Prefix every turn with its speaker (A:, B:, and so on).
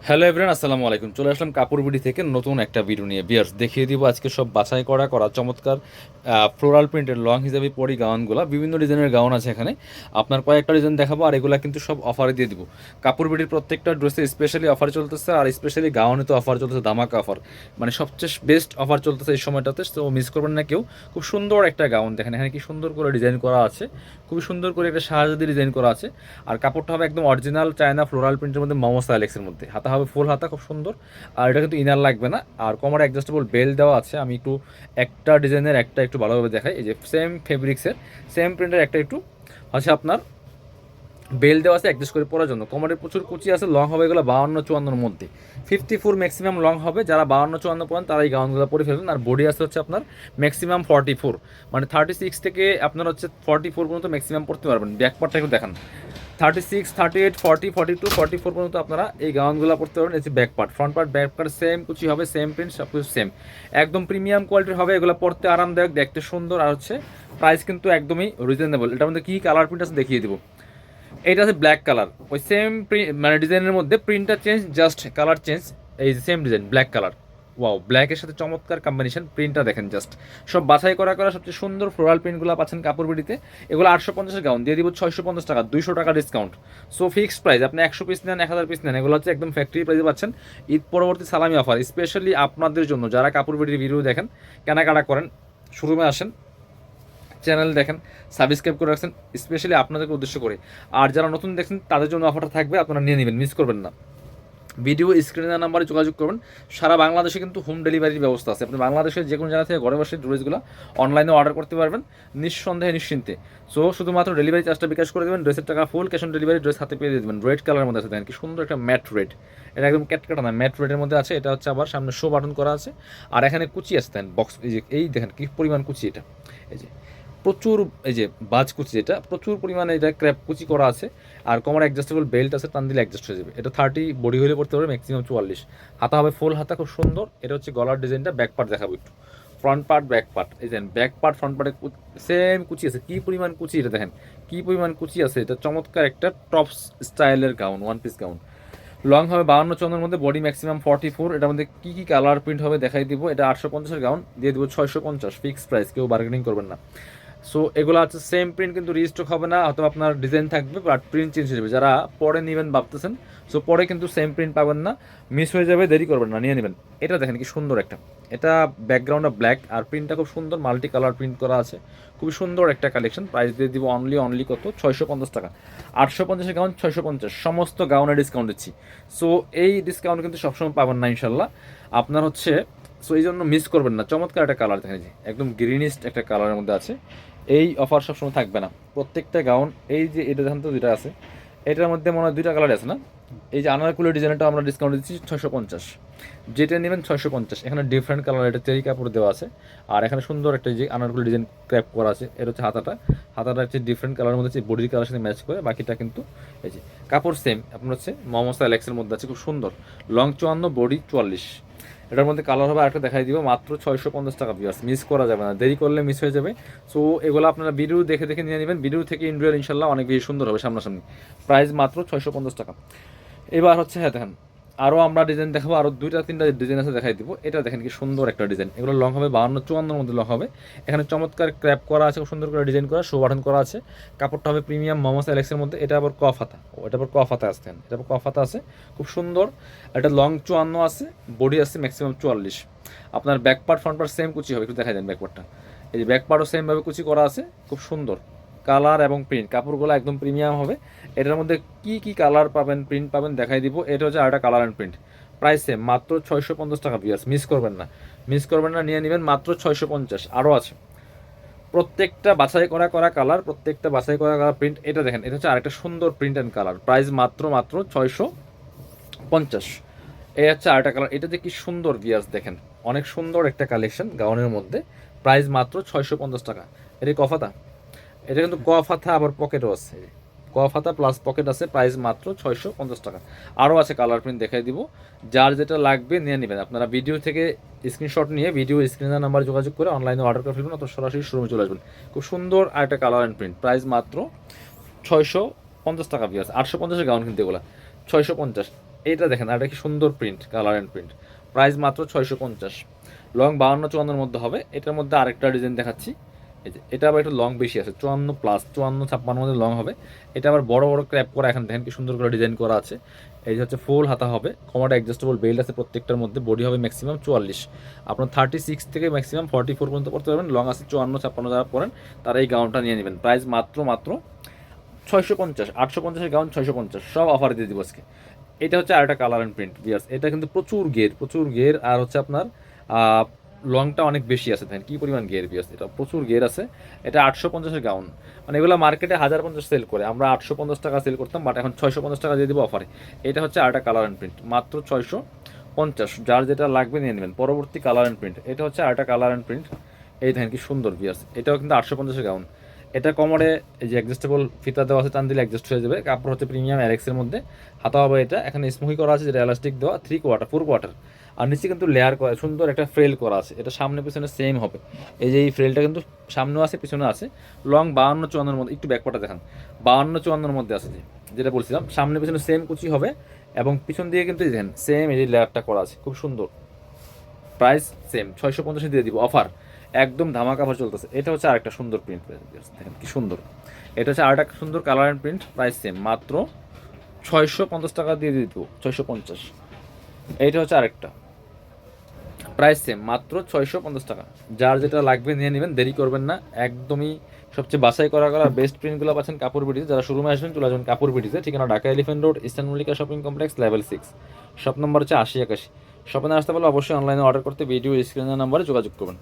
A: Hello everyone, আসসালামু আলাইকুম। চলে আসলাম কাপড় বিডি থেকে নতুন একটা ভিডিও নিয়ে। বিয়ার্স, দেখিয়ে দিব আজকে সব বাছাই করা চমৎকার ফ্লোরাল প্রিন্টের লং হিসাবে পরি গাউনগুলো। বিভিন্ন ডিজাইনের গাউন আছে এখানে, আপনার কয়েকটা ডিজাইন দেখাবো, আর এগুলা কিন্তু সব অফারে দিয়ে দিব। কাপড় বিডির প্রত্যেকটা ড্রেসে স্পেশালি অফার চলতেছে, আর স্পেশালি গাউনে তো অফার চলতেছে, ধামাকা অফার, মানে সবচেয়ে বেস্ট অফার চলতেছে এই সময়টাতে। তো মিস করবেন না কেউ। খুব সুন্দর একটা গাউন দেখেন, এখানে কি সুন্দর করে ডিজাইন করা আছে, খুবই সুন্দর করে একটা শাহজাদি ডিজাইন করা আছে। আর কাপড়টা হবে একদম অরিজিনাল চায়না ফ্লোরাল প্রিন্টের মধ্যে, মোমো স্টাইলেক্সের মধ্যে। হাতা হবে ফুল হাতা, খুব সুন্দর। আর এটা কিন্তু ইনার লাগবে না, আর কোমরে অ্যাডজাস্টেবল বেল্ট দেওয়া আছে। আমি একটু একটা ডিজাইনের একটা একটু ভালোভাবে দেখাই। এই যে সেম ফেব্রিক্সের সেম প্রিন্টের একটা একটু হচ্ছে আপনার বেল্ট দেওয়া আছে অ্যাডজাস্ট করে পরার জন্য। কোমরে প্রচুর কুচি আছে, লং হবে এগুলো 52-54 মধ্যে, 54 ম্যাক্সিমাম লং হবে। যারা 52-54 পরেন তারা এই গাউনগুলো পরে ফেলবেন। আর বডি আছে হচ্ছে আপনার ম্যাক্সিমাম 44, মানে 36 থেকে আপনার হচ্ছে 44 পর্যন্ত ম্যাক্সিমাম পড়তে পারবেন। ব্যাক পার্টটা একটু দেখান। 36, 38, 40, 42, 44 পর্যন্ত আপনারা এই গাউনগুলো পড়তে পারবেন। এই যে back part, front part, back part same কুচি হবে, সেম প্রিন্ট, সব কিছু সেম, একদম প্রিমিয়াম কোয়ালিটির হবে। এগুলো পড়তে আরামদায়ক, দেখতে সুন্দর, আর হচ্ছে প্রাইস কিন্তু একদমই রিজনেবল। এটার মধ্যে কী কালার প্রিন্ট আছে দেখিয়ে দেবো। এটা আছে ব্ল্যাক কালার, ওই সেম মানে ডিজাইনের মধ্যে প্রিন্টটা চেঞ্জ, জাস্ট কালার চেঞ্জ। এই same design black colour, wow, ব্ল্যাকের সাথে চমৎকার কম্বিনেশন। প্রিন্টটা দেখেন জাস্ট, সব বাছাই করা সবচেয়ে সুন্দর ফ্লোরাল প্রিন্টগুলো পাচ্ছেন কাপড় বিডিতে। এগুলো 850 গাউন দিয়ে দিব 650 টাকা, 200 টাকা ডিসকাউন্ট। সো ফিক্সড প্রাইস, আপনি 100 পিস নেন, 1000 পিস নেন, এগুলো হচ্ছে একদম ফ্যাক্টরি প্রাইসে পাচ্ছেন। ঈদ পরবর্তী সালামি অফার স্পেশালি আপনাদের জন্য, যারা কাপড় বিডির ভিডিও দেখেন, কেনাকাটা করেন, শোরুমে আসেন, চ্যানেল দেখেন, সাবস্ক্রাইব করে রাখছেন স্পেশালি আপনাদেরকে উদ্দেশ্য করে। আর যারা নতুন দেখছেন তাদের জন্য অফারটা থাকবে, আপনারা নিয়ে নেবেন, মিস করবেন না। ভিডিও স্ক্রিনের নাম্বারে যোগাযোগ করবেন। সারা বাংলাদেশে কিন্তু হোম ডেলিভারির ব্যবস্থা আছে। আপনি বাংলাদেশের যে কোনো জায়গা থেকে ঘরে বসে ড্রেসগুলো অনলাইনে অর্ডার করতে পারবেন নিঃসন্দেহে, নিশ্চিন্তে। সো শুধুমাত্র ডেলিভারি চার্জটা বিকাশ করে দেবেন, ড্রেসের টাকা full cash on delivery, dress হাতে পেয়ে দেবেন। রেড কালারের মধ্যে আছে, দেখেন কি সুন্দর একটা ম্যাট রেড, এটা একদম ক্যাটকাটা না, ম্যাট রেডের মধ্যে আছে। এটা হচ্ছে আবার সামনে শো বাটন করা আছে, আর এখানে কুচি আছে দেন বক্স। এই যে এই দেখেন কি পরিমাণ কুচি, এটা এই যে প্রচুর, এই যে বাজ কুচি, এটা প্রচুর পরিমাণে এটা ক্র্যাপ কুচি করা আছে। আর কোমর অ্যাডজাস্টেবল বেল্ট আছে, টান দিলে অ্যাডজাস্ট হয়ে যাবে। এটা 30 বডি হলে পড়তে পারবে, ম্যাক্সিমাম 44। হাতা হবে ফুল হাতা, খুব সুন্দর। এটা হচ্ছে গলার ডিজাইনটা। ব্যাক পার্ট দেখাবো একটু, ফ্রন্ট পার্ট ব্যাক পার্ট। এই দেখেন ব্যাক পার্ট ফ্রন্ট পার্টে সেম কুচি আছে, কী পরিমাণ কুচি, এটা দেখেন কী পরিমাণ কুচি আছে। এটা চমৎকার একটা টপ স্টাইলের gown, one piece gown. Long হবে 52-54 মধ্যে, বডি ম্যাক্সিমাম 44। এটার মধ্যে কী কী কালার প্রিন্ট হবে দেখাই দিব। এটা 850-এর গাউন দিয়ে দিব 650, ফিক্সড প্রাইস, কেউ বার্গেনিং করবেন না। সো এগুলো হচ্ছে সেম প্রিন্ট, কিন্তু রিস্টক হবে না, অথবা আপনার ডিজাইন থাকবে বাট প্রিন্ট চেঞ্জ হয়ে যাবে। যারা পরে নেবেন ভাবতেছেন, সো পরে কিন্তু সেম প্রিন্ট পাবেন না, মিস হয়ে যাবে, দেরি করবেন না, নিয়ে নেবেন। এটা দেখেন কি সুন্দর একটা, এটা ব্যাকগ্রাউন্ডটা ব্ল্যাক, আর প্রিন্টটা খুব সুন্দর, মাল্টি কালার প্রিন্ট করা আছে, খুবই সুন্দর একটা কালেকশন। প্রাইস দিয়ে দিব অনলি কত, 650 টাকা। 850-এর গাউন 650, সমস্ত গাউনে ডিসকাউন্ট দিচ্ছি। সো এই ডিসকাউন্ট কিন্তু সবসময় পাবেন না ইনশাল্লাহ, আপনার হচ্ছে। সো এই জন্য মিস করবেন না। চমৎকার একটা কালার দেখেন, যে একদম গ্রিনিস্ট একটা কালারের মধ্যে আছে। এই অফার সবসময় থাকবে না, প্রত্যেকটা গাউন। এই যে এটা দেখেন তো, দুইটা আছে, এটার মধ্যে মনে হয় দুইটা কালার আছে না। এই যে আনারকুলি ডিজাইনটা আমরা ডিসকাউন্ট দিচ্ছি 650, যেটা নেবেন 650। এখানে ডিফারেন্ট কালার, এটা চেরি কাপড় দেওয়া আছে, আর এখানে সুন্দর একটা যে আনারকুলি ডিজাইন ক্র্যাপ করা আছে। এটা হচ্ছে হাতাটা হচ্ছে ডিফারেন্ট কালারের মধ্যে, বডির কালার সাথে ম্যাচ করে। বাকিটা কিন্তু এই যে কাপড় সেম, আপনার হচ্ছে মোমো স্টাইলেক্সের মধ্যে আছে, খুব সুন্দর। Long 54, body 44। এটার মধ্যে কালার হবে আরেকটা দেখাই দিব, মাত্র 650 টাকা ভিউয়ার্স, মিস করা যাবে না, দেরি করলে মিস হয়ে যাবে। সো এগুলো আপনারা ভিডিও দেখে দেখে নিয়ে নেবেন, ভিডিও থেকে ইন্ডিয়ার ইনশাল্লাহ অনেক বেশি সুন্দর হবে সামনাসামনি। প্রাইস মাত্র 650 টাকা। এবার হচ্ছে, হ্যাঁ দেখেন, আরও আমরা ডিজাইন দেখাবো, আরও 2-3টা ডিজাইন আছে, দেখাই দিব। এটা দেখেন কি সুন্দর একটা ডিজাইন, এগুলো লং হবে 52-54 মধ্যে লং হবে। এখানে চমৎকার ক্র্যাপ করা আছে, খুব সুন্দর করে ডিজাইন করা, শো বাটন করা আছে। কাপড়টা হবে প্রিমিয়াম মোমো স্টাইলেক্সের মধ্যে। এটা আবার কফ হাতা, এটা আবার কফ হাতা আসতেন, এটা আবার কফ হাতা আছে, খুব সুন্দর। এটা লং 54 আছে, বডি আছে ম্যাক্সিমাম 44। আপনার back part front part same কুচি হবে, একটু দেখা যান ব্যাক পার্টটা। এই যে ব্যাক পার্টও সেমভাবে কুচি করা আছে, খুব সুন্দর কালার এবং প্রিন্ট। কাপড়গুলো একদম প্রিমিয়াম হবে। এটার মধ্যে কি কি কালার পাবেন, প্রিন্ট পাবেন দেখাই দিব। এটা হচ্ছে আরেকটা colour and print. Price same, মাত্র 650 টাকা ভিউয়ার্স, মিস করবেন না, নিয়ে নেবেন মাত্র 650। আরও আছে, প্রত্যেকটা বাছাই করা কালার, প্রত্যেকটা বাছাই করা কালার প্রিন্ট। এটা দেখেন, এটা হচ্ছে আরেকটা সুন্দর প্রিন্ট অ্যান্ড কালার। প্রাইস মাত্র 650। এই হচ্ছে আরেকটা কালার, এটা যে কি সুন্দর ভিউয়ার্স, দেখেন অনেক সুন্দর একটা কালেকশন গাউনের মধ্যে। প্রাইস মাত্র 650 টাকা। এটা কফাতা, এটা কিন্তু কফ হাতা আবার পকেটও আছে, কফ হাতা প্লাস পকেট আছে। প্রাইস মাত্র 650 টাকা। আরও আছে কালার প্রিন্ট, দেখাই দিব। যার যেটা লাগবে নিয়ে নেবেন। আপনারা ভিডিও থেকে স্ক্রিনশট নিয়ে ভিডিও স্ক্রিনের নাম্বার যোগাযোগ করে অনলাইনে অর্ডার করে ফেলবেন, অথবা সরাসরি শোরুমে চলে আসবেন। খুব সুন্দর আরেকটা কালার অ্যান্ড প্রিন্ট। প্রাইস মাত্র 650 টাকা ভিউয়ার্স। 850-এর গাউন কিন্তু এগুলো 650। এইটা দেখেন, আর এটা কি সুন্দর print, colour and print, price মাত্র 650। লং 52-54 মধ্যে হবে। এটার মধ্যে আরেকটা ডিজাইন দেখাচ্ছি, এই যে এটা আবার একটু লং বেশি আছে, 54+, 54-56 মধ্যে লং হবে। এটা আবার বড় বড় ক্র্যাপ করা, এখন দেখেন কি সুন্দর করে ডিজাইন করা আছে। এই যে হচ্ছে ফুল হাতা হবে, কমাটা অ্যাডজাস্টেবল বেল্ট আছে প্রত্যেকটার মধ্যে, বডি হবে ম্যাক্সিমাম 44, আপনার 36 থেকে ম্যাক্সিমাম 44 পর্যন্ত পড়তে পারবেন। লং আছে 54-56, যারা পরেন তারা এই গাউনটা নিয়ে নেবেন। প্রাইস মাত্র 650, 850-এর গাউন 650, সব অফার দিয়ে দিব আজকে। এটা হচ্ছে আরেকটা কালার অ্যান্ড প্রিন্ট বিয়ার্স, এটা কিন্তু প্রচুর গের, আর হচ্ছে আপনার লংটা অনেক বেশি আছে, দেখেন কি পরিমাণ গের বিয়ার্স, এটা প্রচুর গের আছে। এটা 850-এর গাউন, মানে এগুলো মার্কেটে 1050 সেল করে, আমরা 850 টাকা সেল করতাম, বাট এখন 650 টাকা দিয়ে দেবো অফারে। এটা হচ্ছে আরেকটা কালার অ্যান্ড প্রিন্ট, মাত্র 650, যার যেটা লাগবে নিয়ে নেবেন। পরবর্তী কালার অ্যান্ড প্রিন্ট, এটা হচ্ছে আরেকটা কালার অ্যান্ড প্রিন্ট, এই দেখেন কি সুন্দর বিয়ার্স, এটাও কিন্তু 850-এর গাউন। এটা কমরে এই যে অ্যাডজাস্টেবল ফিতা দেওয়া আছে, টান দিলে অ্যাডজাস্ট হয়ে যাবে। কাপড় হচ্ছে প্রিমিয়াম অ্যালেক্সের মধ্যে, হাতা হবে এটা, এখানে স্মুহি করা আছে, যেটা এলাস্টিক দেওয়া 3/4 আর নিচে কিন্তু লেয়ার করা, সুন্দর একটা ফ্রেল করা আছে। এটা সামনে পিছনে সেম হবে, এই যে এই ফ্রেলটা কিন্তু সামনেও আছে পিছনে আছে। লং 52-54 মধ্যে, একটু ব্যাকপাটা দেখান, 52-54 মধ্যে আছে, যেটা বলছিলাম সামনে পিছনে সেম কুচি হবে, এবং পিছন দিয়ে কিন্তু দেখেন সেম এই যে লেয়ারটা করা আছে, খুব সুন্দর। প্রাইস সেম 650 দিয়ে দিব অফার, একদম ধামাকা অফার চলতেছে। এটা হচ্ছে আরেকটা সুন্দর প্রিন্ট, দেখেন কি সুন্দর। এটা হচ্ছে আরেকটা সুন্দর colour and print, price same মাত্র 650 টাকা দিয়ে দিব, 650। এইটা হচ্ছে আরেকটা, প্রাইস সেম মাত্র 650 টাকা। যার যেটা লাগবে নিয়ে নেবেন, দেরি করবেন না একদমই। সবচেয়ে বাছাই করা বেস্ট প্রিন্টগুলো পাচ্ছেন কাপড় বিডিতে। যারা শোরুমে আসবেন চলে আসবেন কাপড় বিডিতে, ঠিকানা Dhaka elephant road, eastern Mallika shopping complex, level 6, shop number হচ্ছে 80-81। শপে আসতে পারলে অবশ্যই অনলাইনে অর্ডার করতে ভিডিও স্ক্রিনের নাম্বারে যোগাযোগ করবেন।